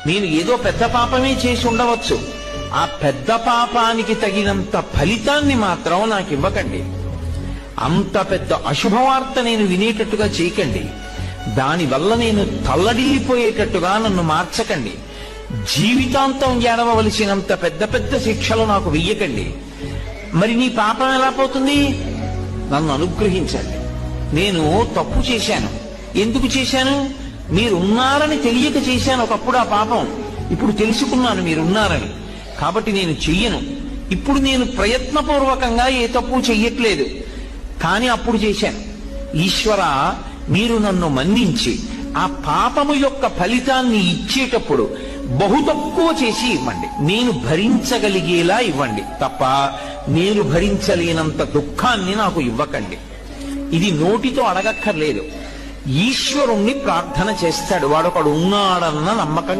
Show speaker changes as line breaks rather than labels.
నేను ఏదో పెద్ద పాపమే చేసి ఉండవచ్చు, ఆ పెద్ద పాపానికి తగినంత ఫలితాన్ని మాత్రం నాకు ఇవ్వకండి. అంత పెద్ద అశుభవార్త నేను వినేటట్టుగా చేయకండి. దానివల్ల నేను తల్లడిల్లిపోయేటట్టుగా నన్ను మార్చకండి. జీవితాంతం ఏడవలసినంత పెద్ద పెద్ద శిక్షలు నాకు వెయ్యకండి. మరి నీ పాపం ఎలా పోతుంది? నన్ను అనుగ్రహించండి. నేను తప్పు చేశాను. ఎందుకు చేశాను? మీరున్నారని తెలియక చేశాను ఒకప్పుడు ఆ పాపం. ఇప్పుడు తెలుసుకున్నాను మీరున్నారని, కాబట్టి నేను చెయ్యను. ఇప్పుడు నేను ప్రయత్నపూర్వకంగా ఏ తప్పు చెయ్యట్లేదు, కానీ అప్పుడు చేశాను. ఈశ్వర, మీరు నన్ను మన్నించి ఆ పాపము యొక్క ఫలితాన్ని ఇచ్చేటప్పుడు బహు తక్కువ చేసి ఇవ్వండి. నేను భరించగలిగేలా ఇవ్వండి తప్ప నేను భరించలేనంత దుఃఖాన్ని నాకు ఇవ్వకండి. ఇది నోటితో అడగక్కర్లేదు. ఈశ్వరుణ్ణి ప్రార్థన చేస్తాడు. వాడొకడు ఉన్నాడన్న నమ్మకం